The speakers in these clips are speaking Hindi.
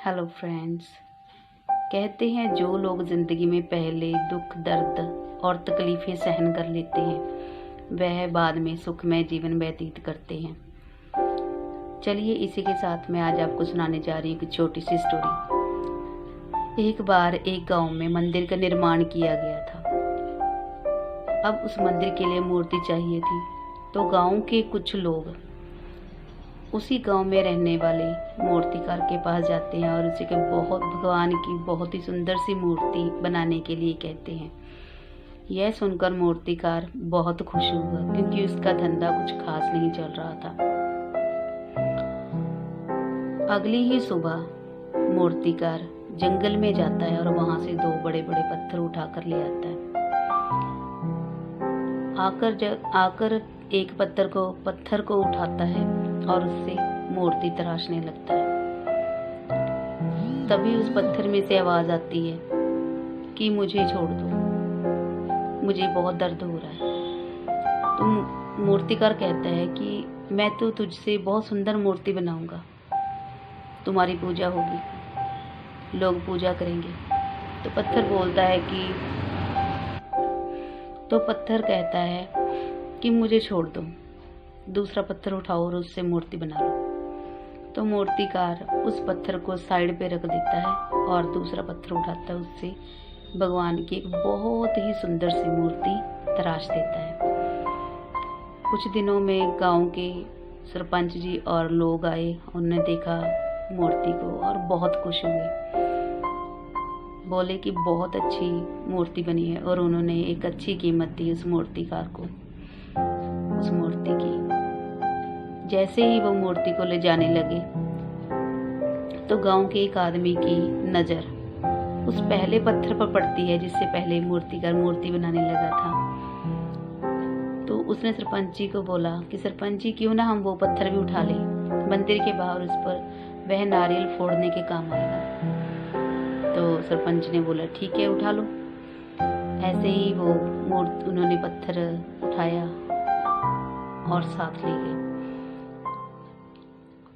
Hello friends. कहते हैं जो लोग ज़िंदगी में पहले दुख दर्द और तकलीफ़ें सहन कर लेते हैं वह बाद में सुखमय जीवन व्यतीत करते हैं। चलिए इसी के साथ मैं आज आपको सुनाने जा रही हूँ एक छोटी सी स्टोरी। एक बार एक गांव में मंदिर का निर्माण किया गया था। अब उस मंदिर के लिए मूर्ति चाहिए थी, तो गांव के कुछ लोग उसी गांव में रहने वाले मूर्तिकार के पास जाते हैं और उसे के भगवान की बहुत ही सुंदर सी मूर्ति बनाने के लिए कहते हैं। यह सुनकर मूर्तिकार बहुत खुश हुआ क्योंकि उसका धंधा कुछ खास नहीं चल रहा था। अगली ही सुबह मूर्तिकार जंगल में जाता है और वहां से दो बड़े बड़े पत्थर उठाकर ले आता है। आकर एक पत्थर को उठाता है और उससे मूर्ति तराशने लगता है। तभी उस पत्थर में से आवाज आती है कि मुझे छोड़ दो, मुझे बहुत दर्द हो रहा है। तो मूर्तिकार कहता है कि मैं तो तुझसे बहुत सुंदर मूर्ति बनाऊंगा, तुम्हारी पूजा होगी, लोग पूजा करेंगे। तो पत्थर कहता है कि मुझे छोड़ दो, दूसरा पत्थर उठाओ और उससे मूर्ति बना लो। तो मूर्तिकार उस पत्थर को साइड पे रख देता है और दूसरा पत्थर उठाता है, उससे भगवान की एक बहुत ही सुंदर सी मूर्ति तराश देता है। कुछ दिनों में गांव के सरपंच जी और लोग आए, उन्होंने देखा मूर्ति को और बहुत खुश हुए, बोले कि बहुत अच्छी मूर्ति बनी है और उन्होंने एक अच्छी कीमत दी उस मूर्तिकार को उस मूर्ति की। जैसे ही वो मूर्ति को ले जाने लगे तो गांव के एक आदमी की नज़र उस पहले पत्थर पर पड़ती है जिससे पहले मूर्तिकार मूर्ति बनाने लगा था। तो उसने सरपंच जी को बोला कि सरपंच जी क्यों ना हम वो पत्थर भी उठा लें, मंदिर के बाहर उस पर वह नारियल फोड़ने के काम आएगा। तो सरपंच ने बोला ठीक है उठा लो। ऐसे ही वो उन्होंने पत्थर उठाया और साथ ले गए।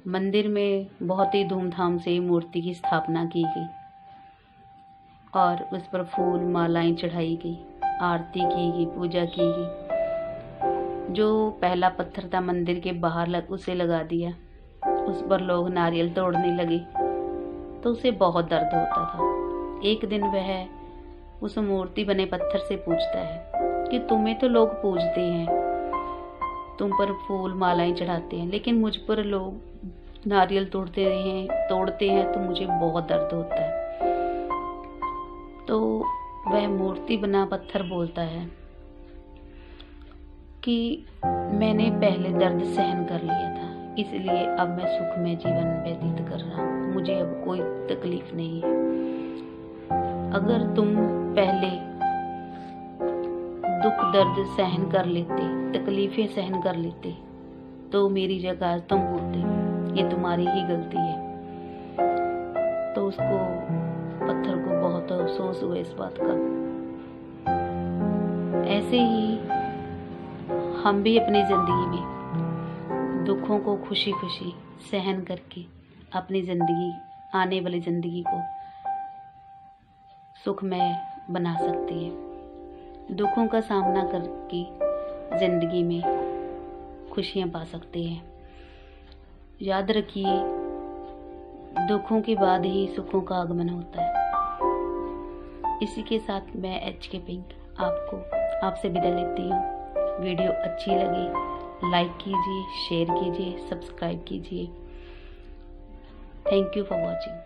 मंदिर में बहुत ही धूमधाम से मूर्ति की स्थापना की गई और उस पर फूल मालाएं चढ़ाई गई, आरती की गई, पूजा की गई। जो पहला पत्थर था मंदिर के बाहर उसे लगा दिया, उस पर लोग नारियल तोड़ने लगे तो उसे बहुत दर्द होता था। एक दिन वह उस मूर्ति बने पत्थर से पूछता है कि तुम्हें तो लोग पूजते हैं, तुम पर फूल मालाएं चढ़ाते हैं, लेकिन मुझ पर लोग नारियल तोड़ते हैं तो मुझे बहुत दर्द होता है। तो वह मूर्ति बना पत्थर बोलता है कि मैंने पहले दर्द सहन कर लिया था, इसलिए अब मैं सुखमय जीवन व्यतीत कर रहा हूँ, मुझे अब कोई तकलीफ नहीं है। अगर तुम पहले दुख दर्द सहन कर लेते, तकलीफें सहन कर लेते तो मेरी जगह तुम होते, ये तुम्हारी ही गलती है। तो उसको पत्थर को बहुत अफसोस हुआ इस बात का। ऐसे ही हम भी अपनी जिंदगी में दुखों को खुशी खुशी सहन करके अपनी जिंदगी, आने वाली जिंदगी को सुखमय बना सकते हैं। दुखों का सामना करके जिंदगी में खुशियां पा सकते हैं। याद रखिए, दुखों के बाद ही सुखों का आगमन होता है। इसी के साथ मैं HK पिंक आपसे विदा लेती हूँ। वीडियो अच्छी लगी लाइक कीजिए, शेयर कीजिए, सब्सक्राइब कीजिए। Thank you for watching.